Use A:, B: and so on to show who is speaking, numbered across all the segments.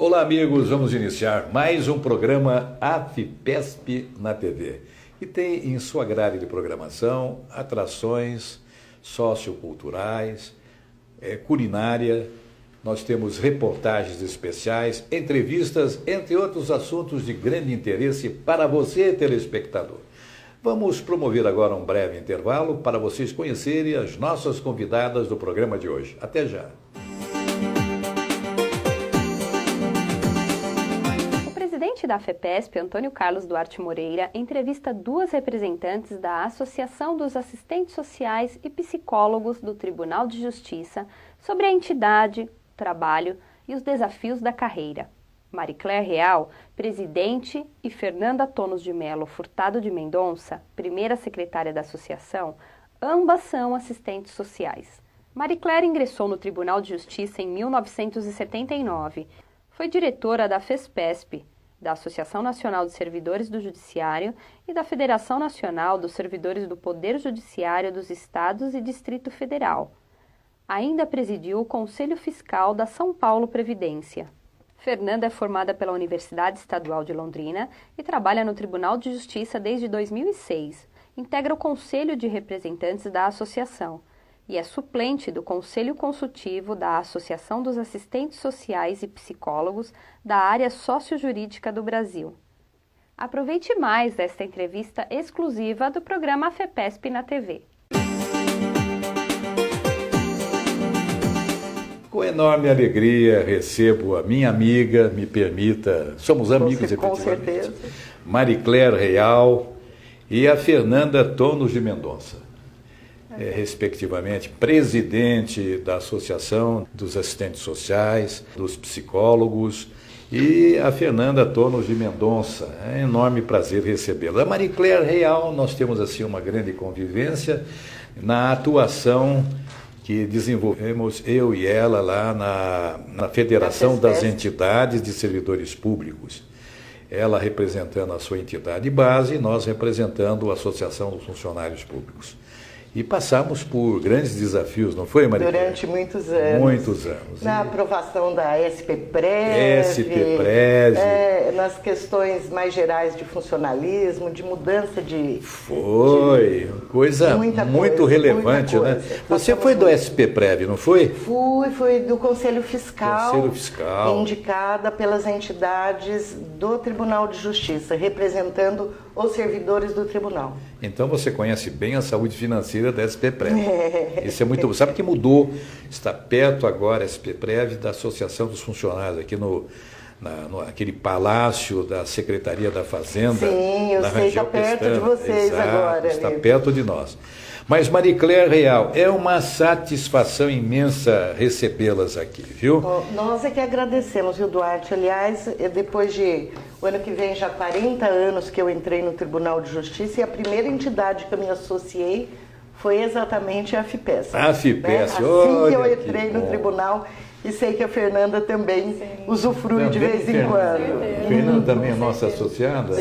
A: Olá, amigos, vamos iniciar mais um programa AFIPESP na TV. E tem em sua grade de programação atrações socioculturais, culinária, nós temos reportagens especiais, entrevistas, entre outros assuntos de grande interesse para você, telespectador. Vamos promover agora um breve intervalo para vocês conhecerem as nossas convidadas do programa de hoje. Até já!
B: O presidente da AFIPESP, Antônio Carlos Duarte Moreira, entrevista duas representantes da Associação dos Assistentes Sociais e Psicólogos do Tribunal de Justiça sobre a entidade, trabalho e os desafios da carreira. Maricler Real, presidente, e Fernanda Tonos de Melo Furtado de Mendonça, primeira secretária da associação, ambas são assistentes sociais. Maricler ingressou no Tribunal de Justiça em 1979. Foi diretora da FESPESP, da Associação Nacional de Servidores do Judiciário e da Federação Nacional dos Servidores do Poder Judiciário dos Estados e Distrito Federal. Ainda presidiu o Conselho Fiscal da São Paulo Previdência. Fernanda é formada pela Universidade Estadual de Londrina e trabalha no Tribunal de Justiça desde 2006. Integra o Conselho de Representantes da Associação e é suplente do Conselho Consultivo da Associação dos Assistentes Sociais e Psicólogos da área sociojurídica do Brasil. Aproveite mais desta entrevista exclusiva do programa AFIPESP na TV.
A: Com enorme alegria recebo a minha amiga, me permita, somos amigos
C: com certeza,
A: Maricler Real e a Fernanda Tonos de Mendonça, respectivamente presidente da Associação dos Assistentes Sociais, dos Psicólogos, e a Fernanda Tonos de Mendonça. É um enorme prazer recebê-la. A Maricler Real, nós temos assim uma grande convivência na atuação que desenvolvemos eu e ela lá na Federação das Entidades de Servidores Públicos. Ela representando a sua entidade base e nós representando a Associação dos Funcionários Públicos. E passamos por grandes desafios, não foi, Maria?
C: Durante muitos anos.
A: Muitos anos.
C: Na aprovação da SPPREV, nas questões mais gerais de funcionalismo, de mudança de...
A: Foi, coisa muito relevante, né? Você foi do SPPREV, não foi?
C: Fui do Conselho Fiscal.
A: Conselho Fiscal.
C: Indicada pelas entidades do Tribunal de Justiça, representando os servidores do Tribunal.
A: Então você conhece bem a saúde financeira da SPPREV. Isso é muito... Sabe que mudou? Está perto agora a SPPREV da Associação dos Funcionários, aqui naquele palácio da Secretaria da Fazenda.
C: Sim, eu sei, está perto de vocês.
A: Exato,
C: agora.
A: Está perto de nós. Mas, Maricler Real, é uma satisfação imensa recebê-las aqui, viu?
C: Nós é que agradecemos, viu, Duarte? Aliás, depois de... O ano que vem já 40 anos que eu entrei no Tribunal de Justiça e a primeira entidade que eu me associei foi exatamente a AFIPESP.
A: A AFIPESP,
C: Assim que eu entrei no Tribunal, e sei que a Fernanda também usufrui de vez em quando.
A: Fernanda também é nossa associada?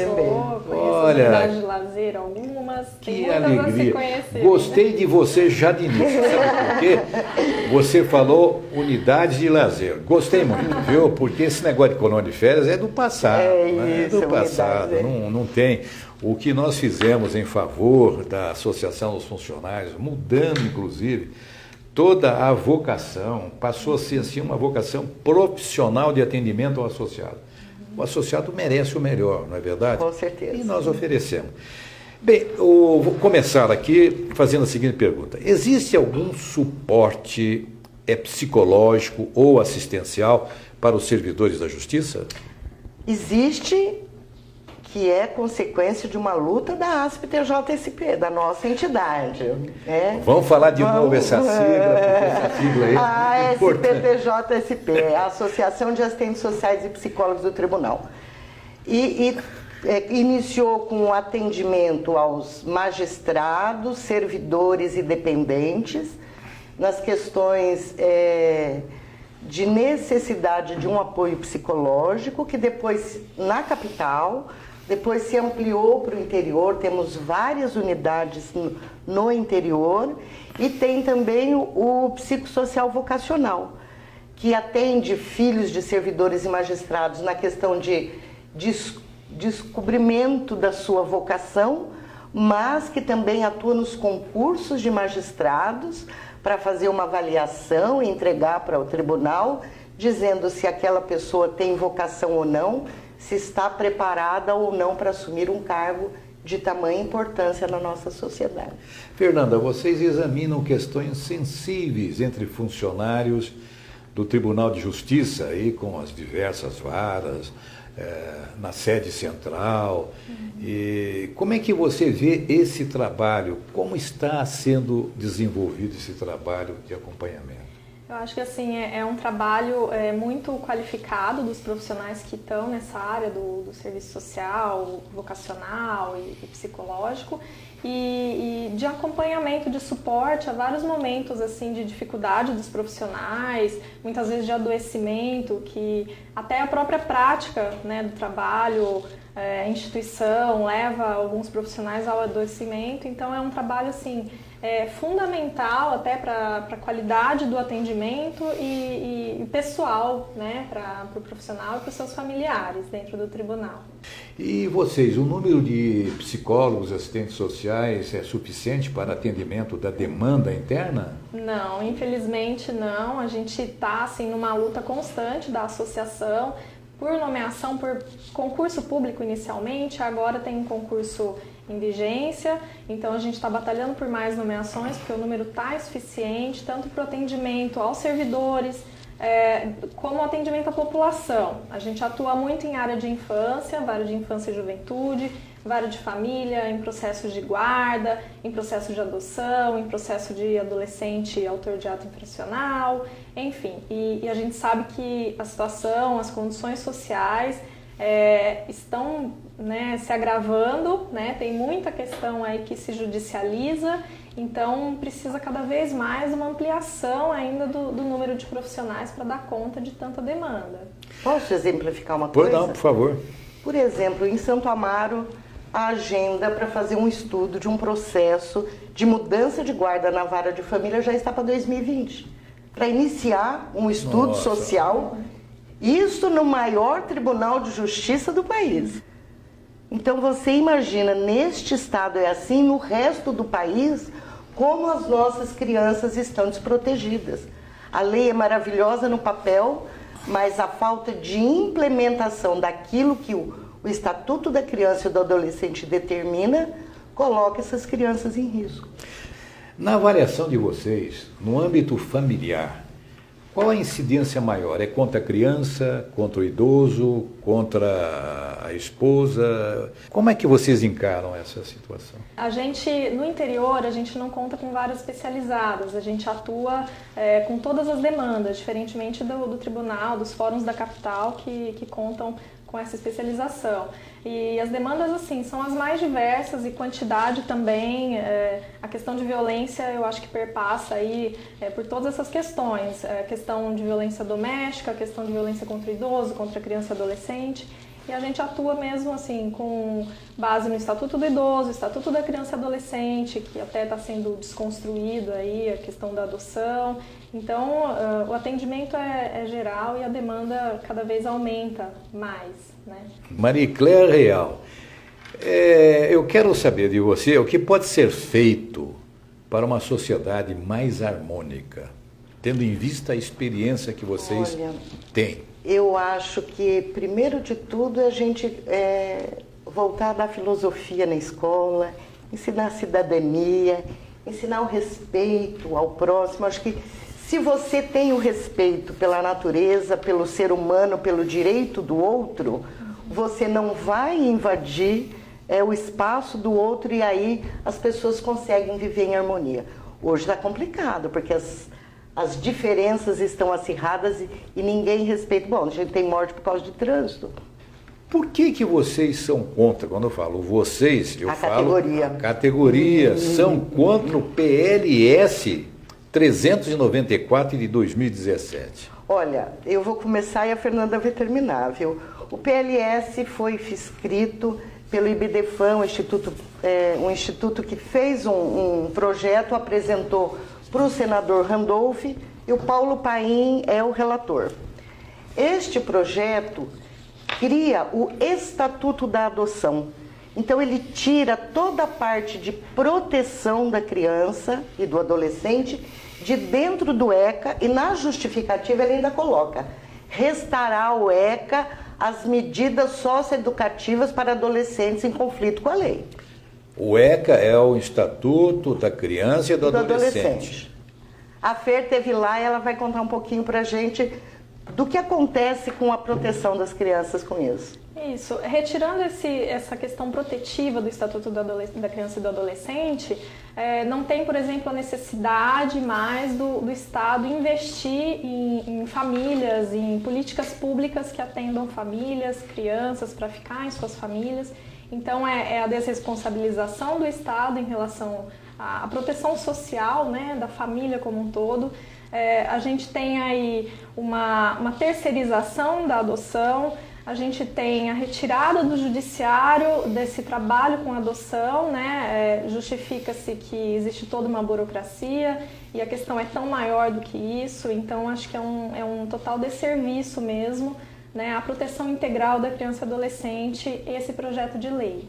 D: Olha, de lazer algumas,
A: que alegria. Gostei de você já de início, sabe por quê? Você falou unidade de lazer. Gostei muito, viu? Porque esse negócio de colônia de férias é do passado. É do passado, não tem. O que nós fizemos em favor da Associação dos Funcionários, mudando inclusive toda a vocação, passou a ser assim, uma vocação profissional de atendimento ao associado. O associado merece o melhor, não é verdade?
C: Com certeza.
A: E nós oferecemos. Bem, vou começar aqui fazendo a seguinte pergunta. Existe algum suporte psicológico ou assistencial para os servidores da Justiça?
C: Existe, que é consequência de uma luta da ASP-TJSP, da nossa entidade.
A: Vamos falar de novo essa sigla, porque essa sigla aí
C: a ASP-TJSP, a Associação de Assistentes Sociais e Psicólogos do Tribunal. Iniciou com o atendimento aos magistrados, servidores e dependentes, nas questões de necessidade de um apoio psicológico, que depois, na capital, depois se ampliou para o interior, temos várias unidades no interior, e tem também o psicossocial vocacional, que atende filhos de servidores e magistrados na questão de descobrimento da sua vocação, mas que também atua nos concursos de magistrados para fazer uma avaliação e entregar para o tribunal, dizendo se aquela pessoa tem vocação ou não, se está preparada ou não para assumir um cargo de tamanha importância na nossa sociedade.
A: Fernanda, vocês examinam questões sensíveis entre funcionários do Tribunal de Justiça, aí com as diversas varas, na sede central. E como é que você vê esse trabalho? Como está sendo desenvolvido esse trabalho de acompanhamento?
D: Eu acho que assim, é um trabalho muito qualificado dos profissionais que estão nessa área do serviço social, vocacional e psicológico, e de acompanhamento, de suporte a vários momentos assim de dificuldade dos profissionais, muitas vezes de adoecimento, que até a própria prática, né, do trabalho, a instituição leva alguns profissionais ao adoecimento. Então é um trabalho assim fundamental até para a qualidade do atendimento e pessoal, né, para o profissional e para os seus familiares dentro do tribunal.
A: E vocês, o número de psicólogos, assistentes sociais é suficiente para atendimento da demanda interna?
D: Não, infelizmente não. A gente está assim, numa luta constante da associação por nomeação, por concurso público inicialmente, agora tem um concurso em vigência, então a gente está batalhando por mais nomeações, porque o número está insuficiente, tanto para o atendimento aos servidores, como atendimento à população. A gente atua muito em área de infância, vara de infância e juventude, vara de família, em processos de guarda, em processo de adoção, em processo de adolescente autor de ato infracional, enfim. E a gente sabe que a situação, as condições sociais estão, né, se agravando, né? Tem muita questão aí que se judicializa, então precisa cada vez mais uma ampliação ainda do número de profissionais para dar conta de tanta demanda.
C: Posso exemplificar uma coisa?
A: Pois não, por favor.
C: Por exemplo, em Santo Amaro, a agenda para fazer um estudo de um processo de mudança de guarda na vara de família já está para 2020. Para iniciar um estudo social, isso no maior tribunal de justiça do país. Então você imagina, neste estado é assim, no resto do país, como as nossas crianças estão desprotegidas. A lei é maravilhosa no papel, mas a falta de implementação daquilo que o Estatuto da Criança e do Adolescente determina, coloca essas crianças em risco.
A: Na avaliação de vocês, no âmbito familiar, qual a incidência maior? É contra a criança, contra o idoso, contra a esposa? Como é que vocês encaram essa situação?
D: A gente, no interior, a gente não conta com varas especializadas, a gente atua com todas as demandas, diferentemente do tribunal, dos fóruns da capital que contam com essa especialização. E as demandas, assim, são as mais diversas e quantidade também. A questão de violência, eu acho que perpassa aí por todas essas questões. A questão de violência doméstica, a questão de violência contra o idoso, contra a criança e adolescente. E a gente atua mesmo, assim, com base no Estatuto do Idoso, Estatuto da Criança e Adolescente, que até está sendo desconstruído aí, a questão da adoção. Então, o atendimento é geral e a demanda cada vez aumenta mais, né?
A: Marie Claire Real, eu quero saber de você o que pode ser feito para uma sociedade mais harmônica, tendo em vista a experiência que vocês têm.
C: Eu acho que, primeiro de tudo, a gente voltar a dar filosofia na escola, ensinar a cidadania, ensinar o respeito ao próximo. Acho que se você tem o respeito pela natureza, pelo ser humano, pelo direito do outro, você não vai invadir o espaço do outro e aí as pessoas conseguem viver em harmonia. Hoje está complicado, porque as diferenças estão acirradas e ninguém respeita. Bom, a gente tem morte por causa de trânsito.
A: Por que vocês são contra? Quando eu falo vocês, eu falo
C: categoria.
A: A categoria. São contra o PLS 394 de 2017.
C: Olha, eu vou começar e a Fernanda vai terminar, viu? O PLS foi escrito pelo IBDFAM, um instituto que fez um projeto, apresentou para o senador Randolph e o Paulo Paim é o relator. Este projeto cria o Estatuto da Adoção. Então ele tira toda a parte de proteção da criança e do adolescente de dentro do ECA e na justificativa ele ainda coloca: restará ao ECA as medidas socioeducativas para adolescentes em conflito com a lei.
A: O ECA é o Estatuto da Criança e do Adolescente.
C: A Fer esteve lá e ela vai contar um pouquinho para a gente do que acontece com a proteção das crianças com isso.
D: Isso. Retirando essa questão protetiva do Estatuto da Criança e do Adolescente, não tem, por exemplo, a necessidade mais do Estado investir em famílias, em políticas públicas que atendam famílias, crianças, para ficar em suas famílias. Então, é a desresponsabilização do Estado em relação à proteção social, né, da família como um todo. A gente tem aí uma terceirização da adoção, a gente tem a retirada do judiciário desse trabalho com adoção, né? Justifica-se que existe toda uma burocracia e a questão é tão maior do que isso, então acho que é um total desserviço mesmo, né? A proteção integral da criança e adolescente, esse projeto de lei.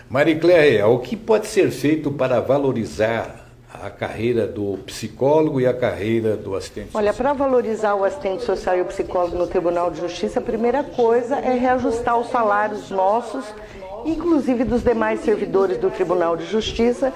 A: Maricléia, o que pode ser feito para valorizar a carreira do psicólogo e a carreira do assistente social?
C: Olha, para valorizar o assistente social e o psicólogo no Tribunal de Justiça, a primeira coisa é reajustar os salários nossos, inclusive dos demais servidores do Tribunal de Justiça,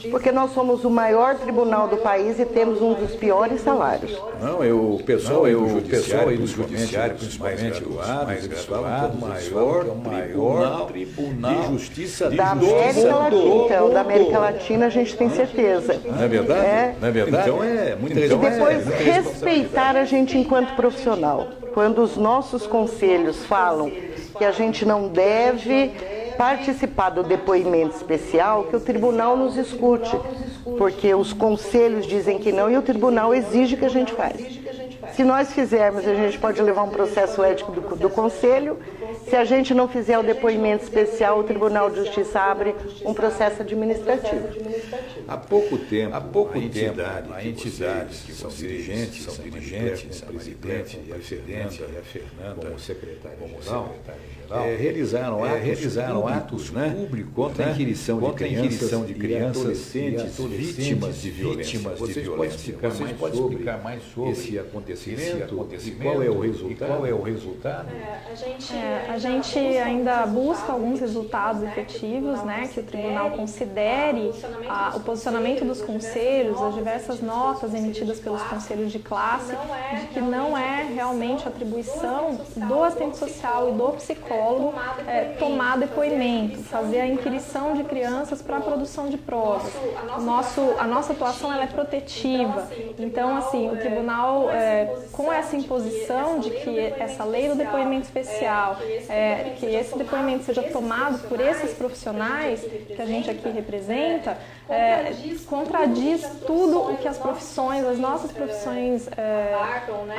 C: porque nós somos o maior tribunal do país e temos um dos piores salários.
A: Não, o pessoal do judiciário, principalmente mais graduado, é o maior tribunal de justiça
C: da América Latina. Então, da América Latina a gente tem certeza.
A: Não é verdade? Não é verdade? Então é muita
C: E depois respeitar a gente enquanto profissional. Quando os nossos conselhos falam que a gente não deve participar do depoimento especial, que o tribunal nos escute, porque os conselhos dizem que não e o tribunal exige que a gente faça. Se nós fizermos, a gente pode levar um processo ético do conselho. Se a gente não fizer o depoimento especial, o Tribunal de Justiça abre um processo administrativo.
A: Há pouco tempo, a entidade que são dirigentes, a presidente e a Fernanda, como secretária-geral, realizaram atos públicos contra a inquirição de crianças e adolescentes vítimas de violência. Vocês podem explicar mais sobre esse acontecimento e qual é o resultado?
D: A gente ainda busca alguns resultados efetivos, né, que o tribunal considere o posicionamento dos conselhos, as diversas notas emitidas pelos conselhos de classe, de que não é realmente atribuição do assistente social e do psicólogo tomar depoimento, fazer a inquirição de crianças para a produção de provas. A nossa atuação ela é protetiva, então assim, o tribunal, com essa imposição de que essa lei do depoimento especial, que esse depoimento seja tomado por esses profissionais que a gente aqui representa, contradiz tudo o que as nossas profissões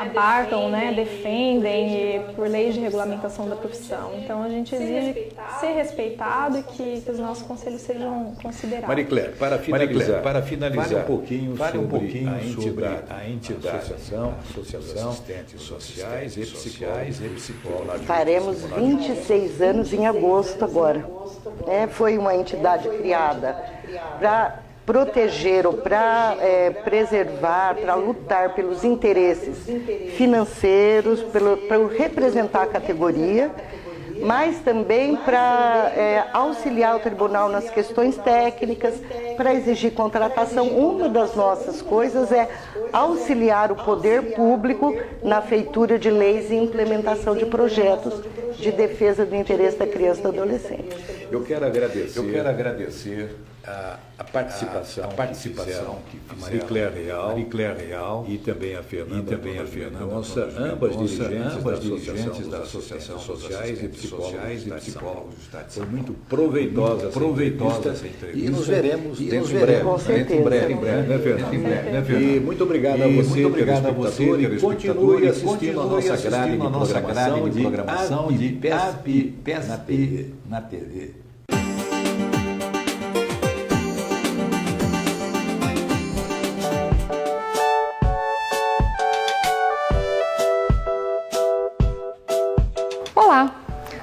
D: abarcam, né, defendem por leis de regulamentação da profissão. Então a gente exige ser respeitado e que os nossos conselhos sejam considerados.
A: Maricléia, para finalizar, fale um pouquinho sobre a entidade, Associação Assistentes Sociais e Psicólogos.
C: Faremos 26 anos em agosto agora. Foi uma entidade criada para proteger ou para preservar, para lutar pelos interesses financeiros, para representar a categoria, mas também para auxiliar o tribunal nas questões técnicas, para exigir contratação. Uma das nossas coisas é auxiliar o poder público na feitura de leis e implementação de projetos de defesa do interesse da criança e do adolescente.
A: Eu quero agradecer a participação que a Maricléia Real e também a Fernanda, ambas dirigentes da Associação Sociais e Psicólogos. Foi muito proveitosa essa entrevista. E nos veremos dentro em breve.
C: Com certeza.
A: Em breve, né, Fernanda? E muito obrigado a você, e continue assistindo a nossa grade de programação de PESP na TV.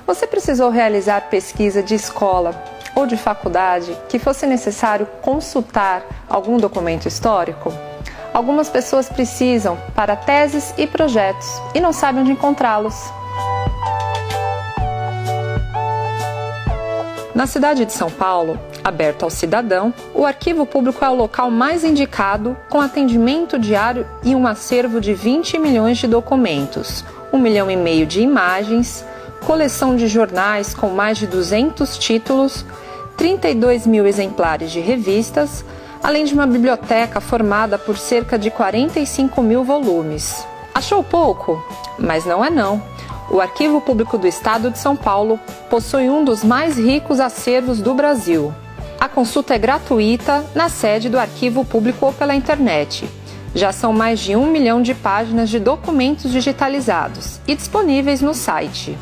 E: Você precisou realizar pesquisa de escola ou de faculdade que fosse necessário consultar algum documento histórico? Algumas pessoas precisam para teses e projetos e não sabem onde encontrá-los. Na cidade de São Paulo, aberto ao cidadão, o Arquivo Público é o local mais indicado, com atendimento diário e um acervo de 20 milhões de documentos, 1,5 milhão de imagens, coleção de jornais com mais de 200 títulos, 32 mil exemplares de revistas, além de uma biblioteca formada por cerca de 45 mil volumes. Achou pouco? Mas não é não. O Arquivo Público do Estado de São Paulo possui um dos mais ricos acervos do Brasil. A consulta é gratuita na sede do Arquivo Público ou pela internet. Já são mais de 1 milhão de páginas de documentos digitalizados e disponíveis no site.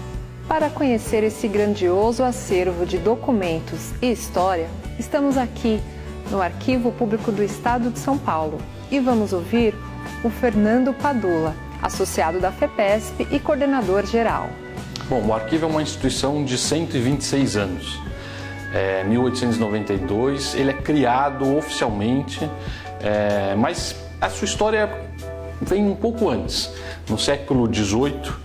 E: Para conhecer esse grandioso acervo de documentos e história, estamos aqui no Arquivo Público do Estado de São Paulo e vamos ouvir o Fernando Padula, associado da FEPESP e coordenador geral.
F: Bom, o arquivo é uma instituição de 126 anos. 1892, ele é criado oficialmente, mas a sua história vem um pouco antes. No século XVIII,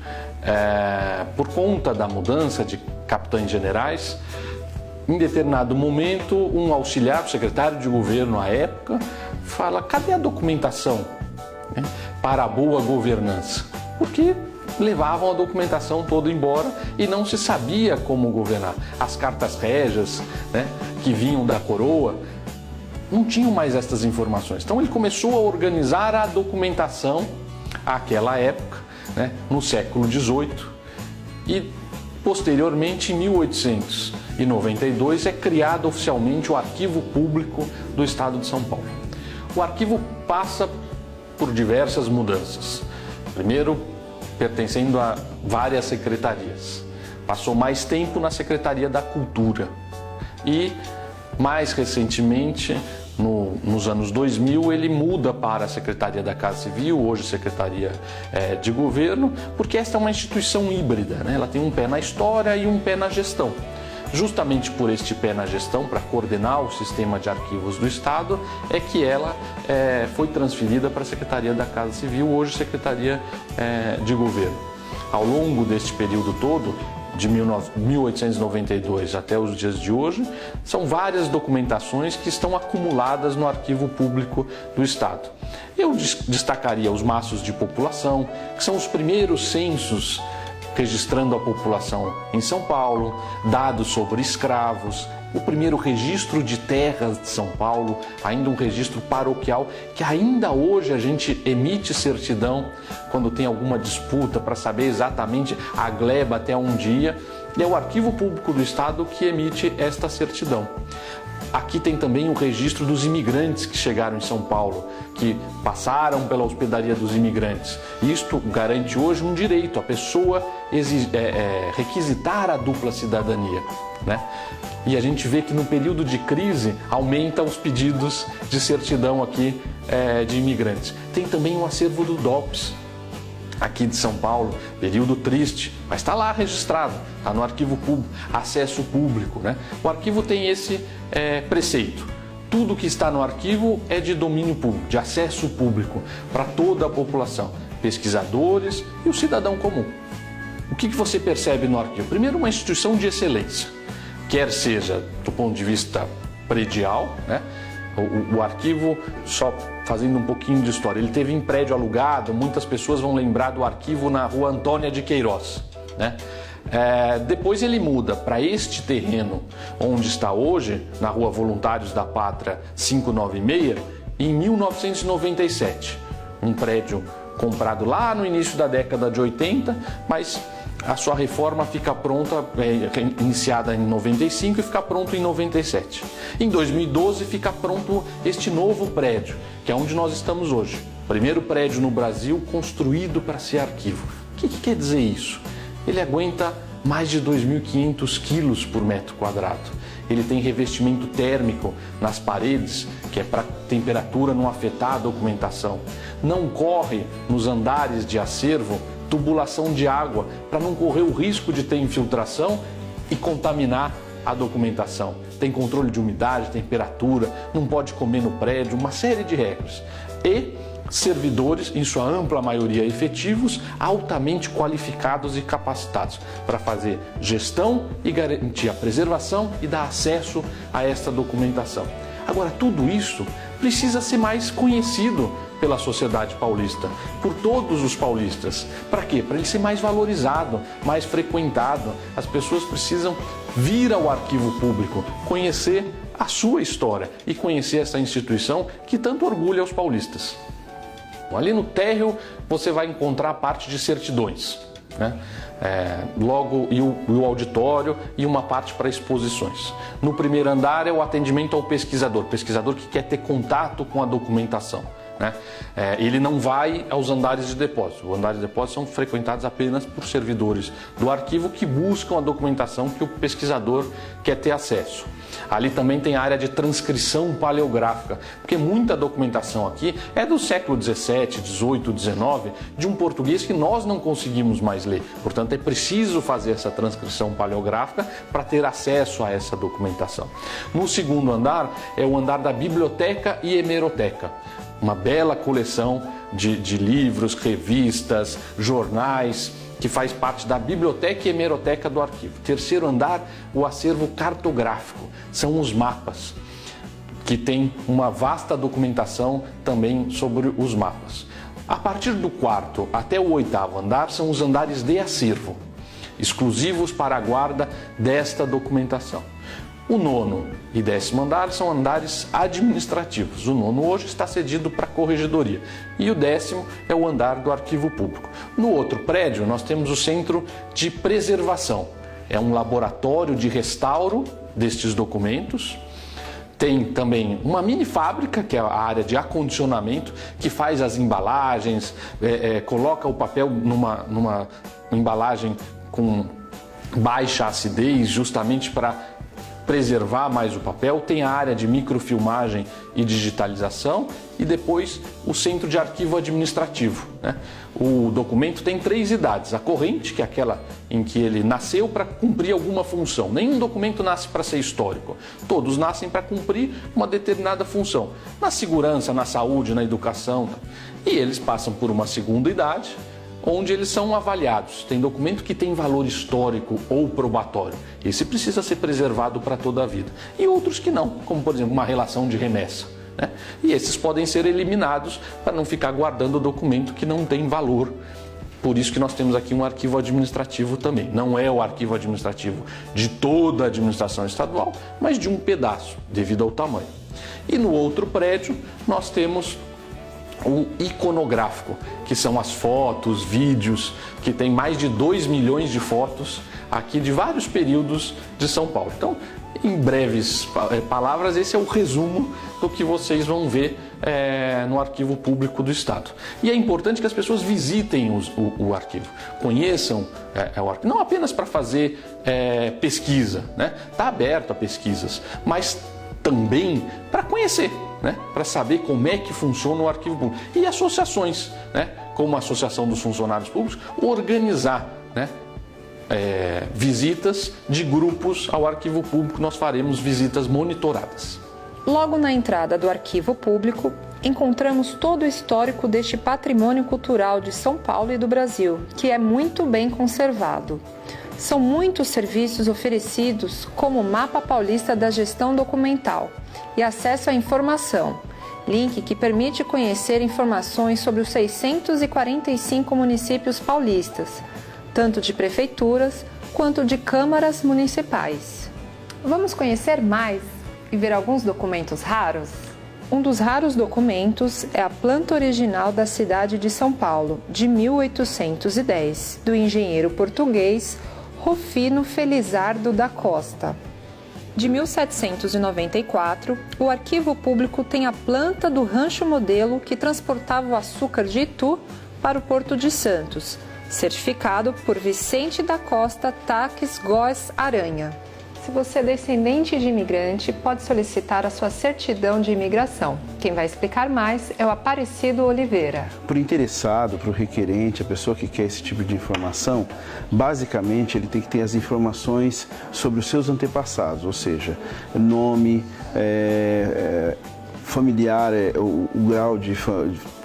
F: por conta da mudança de capitães generais, em determinado momento, um auxiliar, o secretário de governo à época, fala: cadê a documentação para a boa governança? Porque levavam a documentação toda embora e não se sabia como governar. As cartas régias, que vinham da coroa, não tinham mais estas informações. Então ele começou a organizar a documentação àquela época, no século XVIII, e posteriormente, em 1892, é criado oficialmente o Arquivo Público do Estado de São Paulo. O arquivo passa por diversas mudanças. Primeiro, pertencendo a várias secretarias. Passou mais tempo na Secretaria da Cultura e, mais recentemente, nos anos 2000, ele muda para a Secretaria da Casa Civil, hoje Secretaria de Governo, porque esta é uma instituição híbrida, Ela tem um pé na história e um pé na gestão. Justamente por este pé na gestão, para coordenar o sistema de arquivos do Estado, é que ela foi transferida para a Secretaria da Casa Civil, hoje Secretaria de Governo. Ao longo deste período todo, de 1892 até os dias de hoje, são várias documentações que estão acumuladas no Arquivo Público do Estado. Eu destacaria os maços de população, que são os primeiros censos registrando a população em São Paulo, dados sobre escravos, o primeiro registro de terras de São Paulo, ainda um registro paroquial, que ainda hoje a gente emite certidão quando tem alguma disputa para saber exatamente a gleba até um dia, e é o Arquivo Público do Estado que emite esta certidão. Aqui tem também o registro dos imigrantes que chegaram em São Paulo, que passaram pela hospedaria dos imigrantes. Isto garante hoje um direito, a pessoa requisitar a dupla cidadania, E a gente vê que no período de crise aumenta os pedidos de certidão aqui de imigrantes. Tem também o acervo do DOPS, aqui de São Paulo, período triste, mas está lá registrado, está no Arquivo Público, acesso público, O arquivo tem esse preceito: tudo que está no arquivo é de domínio público, de acesso público para toda a população, pesquisadores e o cidadão comum. O que você percebe no arquivo? Primeiro, uma instituição de excelência, quer seja do ponto de vista predial, O arquivo, só fazendo um pouquinho de história, ele teve em prédio alugado, muitas pessoas vão lembrar do arquivo na Rua Antônia de Queiroz, Depois ele muda para este terreno onde está hoje, na Rua Voluntários da Pátria 596, em 1997. Um prédio comprado lá no início da década de 80, mas a sua reforma fica pronta, iniciada em 95 e fica pronto em 97. Em 2012 fica pronto este novo prédio, que é onde nós estamos hoje. Primeiro prédio no Brasil construído para ser arquivo. O que quer dizer isso? Ele aguenta mais de 2.500 quilos por metro quadrado. Ele tem revestimento térmico nas paredes, que é para a temperatura não afetar a documentação. Não corre nos andares de acervo tubulação de água, para não correr o risco de ter infiltração e contaminar a documentação. Tem controle de umidade, temperatura, não pode comer no prédio, uma série de regras. E servidores, em sua ampla maioria efetivos, altamente qualificados e capacitados para fazer gestão e garantir a preservação e dar acesso a esta documentação. Agora, tudo isso precisa ser mais conhecido pela sociedade paulista, por todos os paulistas. Para quê? Para ele ser mais valorizado, mais frequentado. As pessoas precisam vir ao arquivo público, conhecer a sua história e conhecer essa instituição que tanto orgulha os paulistas. Ali no térreo você vai encontrar a parte de certidões, né? Logo e o auditório e uma parte para exposições. No primeiro andar é o atendimento ao pesquisador que quer ter contato com a documentação, né? Ele não vai aos andares de depósito. Os andares de depósito são frequentados apenas por servidores do arquivo que buscam a documentação que o pesquisador quer ter acesso. Ali também tem a área de transcrição paleográfica, porque muita documentação aqui é do século 17, 18, 19, de um português que nós não conseguimos mais ler. Portanto, é preciso fazer essa transcrição paleográfica para ter acesso a essa documentação. No segundo andar é o andar da biblioteca e hemeroteca. Uma bela coleção de livros, revistas, jornais, que faz parte da biblioteca e hemeroteca do arquivo. Terceiro andar, o acervo cartográfico, são os mapas, que tem uma vasta documentação também sobre os mapas. A partir do quarto até o oitavo andar são os andares de acervo, exclusivos para a guarda desta documentação. O nono e décimo andar são andares administrativos. O nono hoje está cedido para a corregedoria e o décimo é o andar do arquivo público. No outro prédio nós temos o centro de preservação. É um laboratório de restauro destes documentos. Tem também uma mini fábrica, que é a área de acondicionamento, que faz as embalagens, coloca o papel numa embalagem com baixa acidez, justamente para preservar mais o papel. Tem a área de microfilmagem e digitalização e depois o centro de arquivo administrativo, né? O documento tem 3 idades: a corrente, que é aquela em que ele nasceu para cumprir alguma função. Nenhum documento nasce para ser histórico, todos nascem para cumprir uma determinada função, na segurança, na saúde, na educação, e eles passam por uma segunda idade, onde eles são avaliados. Tem documento que tem valor histórico ou probatório. Esse precisa ser preservado para toda a vida. E outros que não, como por exemplo uma relação de remessa, né? E esses podem ser eliminados para não ficar guardando documento que não tem valor. Por isso que nós temos aqui um arquivo administrativo também. Não é o arquivo administrativo de toda a administração estadual, mas de um pedaço, devido ao tamanho. E no outro prédio nós temos o iconográfico, que são as fotos, vídeos, que tem mais de 2 milhões de fotos aqui de vários períodos de São Paulo. Então, em breves palavras, esse é o resumo do que vocês vão ver no Arquivo Público do Estado. E é importante que as pessoas visitem o arquivo, conheçam o arquivo, não apenas para fazer pesquisa, né? Está aberto a pesquisas, mas também para conhecer, né? Para saber como é que funciona o arquivo público. E associações, né? Como a Associação dos Funcionários Públicos, organizar, né? Visitas de grupos ao arquivo público. Nós faremos visitas monitoradas.
E: Logo na entrada do arquivo público, encontramos todo o histórico deste patrimônio cultural de São Paulo e do Brasil, que é muito bem conservado. São muitos serviços oferecidos, como o Mapa Paulista da Gestão Documental e acesso à informação, link que permite conhecer informações sobre os 645 municípios paulistas, tanto de prefeituras quanto de câmaras municipais. Vamos conhecer mais e ver alguns documentos raros? Um dos raros documentos é a planta original da cidade de São Paulo, de 1810, do engenheiro português Rufino Felizardo da Costa. De 1794, o Arquivo Público tem a planta do rancho modelo que transportava o açúcar de Itu para o Porto de Santos, certificado por Vicente da Costa Taques Góes Aranha. Se você é descendente de imigrante, pode solicitar a sua certidão de imigração. Quem vai explicar mais é o Aparecido Oliveira.
G: Para o interessado, para o requerente, a pessoa que quer esse tipo de informação, basicamente ele tem que ter as informações sobre os seus antepassados, ou seja, nome, familiar, o grau de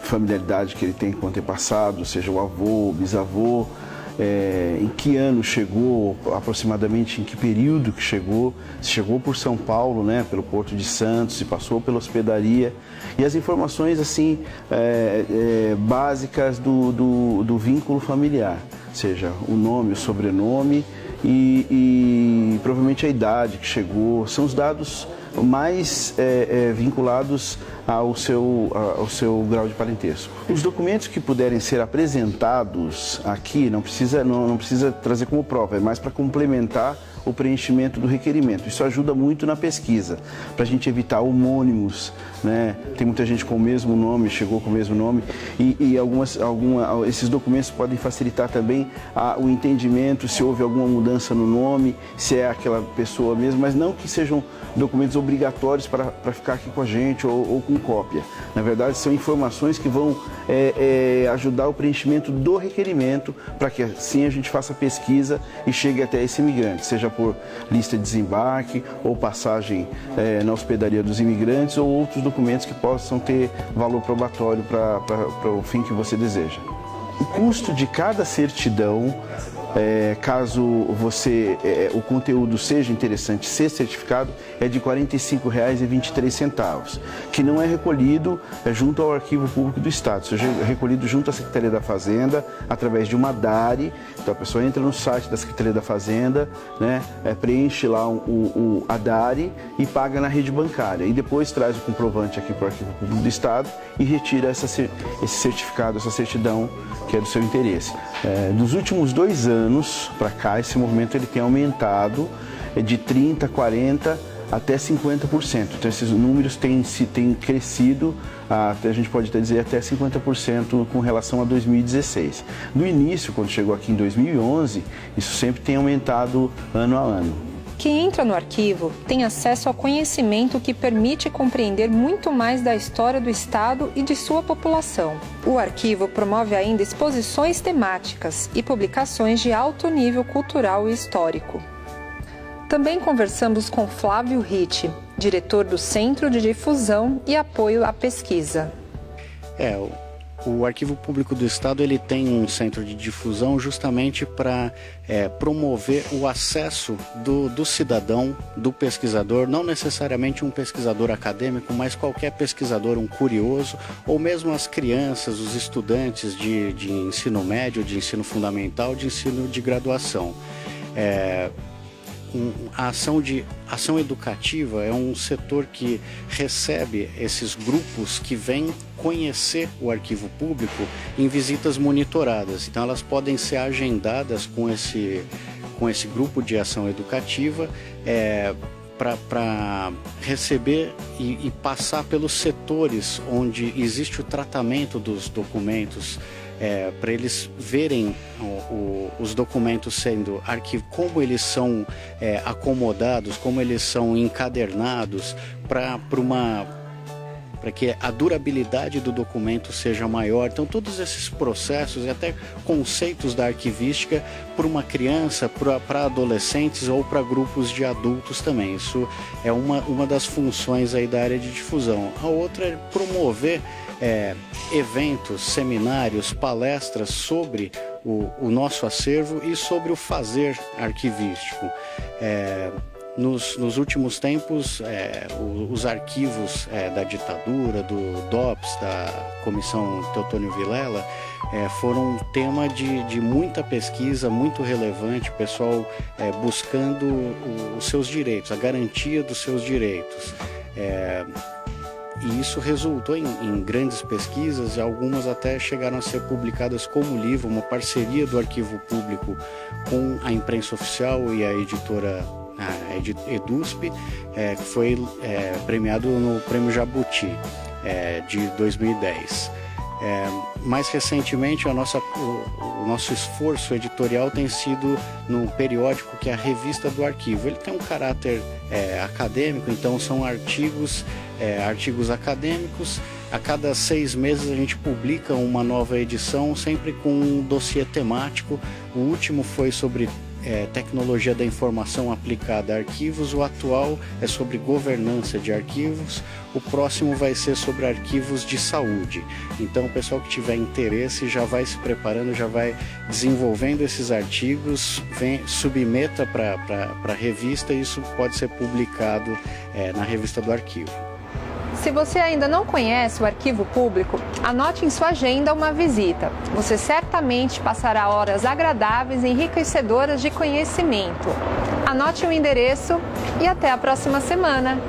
G: familiaridade que ele tem com o antepassado, seja o avô, o bisavô, em que ano chegou, aproximadamente em que período que chegou, se chegou por São Paulo, né, pelo Porto de Santos, se passou pela hospedaria, e as informações assim básicas do vínculo familiar, seja o nome, o sobrenome e provavelmente a idade que chegou, são os dados mais vinculados ao seu grau de parentesco. Os documentos que puderem ser apresentados aqui não precisa trazer como prova, é mais para complementar o preenchimento do requerimento. Isso ajuda muito na pesquisa, para a gente evitar homônimos, né? Tem muita gente com o mesmo nome, chegou com o mesmo nome, e esses documentos podem facilitar também o entendimento, se houve alguma mudança no nome, se é aquela pessoa mesmo, mas não que sejam documentos obrigatórios para ficar aqui com a gente ou com cópia. Na verdade, são informações que vão ajudar o preenchimento do requerimento, para que assim a gente faça a pesquisa e chegue até esse imigrante, seja por lista de desembarque ou passagem na hospedaria dos imigrantes ou outros documentos que possam ter valor probatório para o fim que você deseja. O custo de cada certidão, caso o conteúdo seja interessante, ser certificado, é de R$ 45,23, que não é recolhido junto ao Arquivo Público do Estado, isso é recolhido junto à Secretaria da Fazenda, através de uma DARI. Então a pessoa entra no site da Secretaria da Fazenda, né, preenche lá a DARI e paga na rede bancária, e depois traz o comprovante aqui para o Arquivo Público do Estado e retira esse certificado, essa certidão que é do seu interesse. Nos últimos 2 anos para cá, esse movimento ele tem aumentado de 30%, 40% até 50%. Então esses números têm crescido, a gente pode até dizer até 50% com relação a 2016. No início, quando chegou aqui em 2011, isso sempre tem aumentado ano a ano.
E: Quem entra no arquivo tem acesso ao conhecimento que permite compreender muito mais da história do Estado e de sua população. O arquivo promove ainda exposições temáticas e publicações de alto nível cultural e histórico. Também conversamos com Flávio Ritt, diretor do Centro de Difusão e Apoio à Pesquisa.
H: O Arquivo Público do Estado ele tem um centro de difusão justamente para promover o acesso do cidadão, do pesquisador, não necessariamente um pesquisador acadêmico, mas qualquer pesquisador, um curioso, ou mesmo as crianças, os estudantes de ensino médio, de ensino fundamental, de ensino de graduação. A ação educativa é um setor que recebe esses grupos que vêm conhecer o arquivo público em visitas monitoradas. Então elas podem ser agendadas com esse grupo de ação educativa para receber e passar pelos setores onde existe o tratamento dos documentos, para eles verem os documentos sendo arquivados, como eles são acomodados, como eles são encadernados, para que a durabilidade do documento seja maior. Então todos esses processos e até conceitos da arquivística para uma criança, para adolescentes ou para grupos de adultos também. Isso é uma das funções aí da área de difusão. A outra é promover eventos, seminários, palestras sobre o nosso acervo e sobre o fazer arquivístico. Nos últimos tempos, os arquivos da ditadura, do DOPS, da Comissão Teotônio Vilela, foram tema de muita pesquisa, muito relevante, o pessoal buscando os seus direitos, a garantia dos seus direitos. E isso resultou em grandes pesquisas, e algumas até chegaram a ser publicadas como livro, uma parceria do Arquivo Público com a imprensa oficial e a editora EDUSP, que foi premiado no Prêmio Jabuti de 2010. Mais recentemente, o nosso esforço editorial tem sido no periódico que é a Revista do Arquivo. Ele tem um caráter acadêmico, então são artigos acadêmicos. A cada 6 meses a gente publica uma nova edição, sempre com um dossiê temático. O último foi sobre tecnologia da informação aplicada a arquivos, o atual é sobre governança de arquivos, o próximo vai ser sobre arquivos de saúde. Então o pessoal que tiver interesse já vai se preparando, já vai desenvolvendo esses artigos, submeta para a revista e isso pode ser publicado na Revista do Arquivo.
E: Se você ainda não conhece o Arquivo Público, anote em sua agenda uma visita. Você certamente passará horas agradáveis e enriquecedoras de conhecimento. Anote o endereço e até a próxima semana!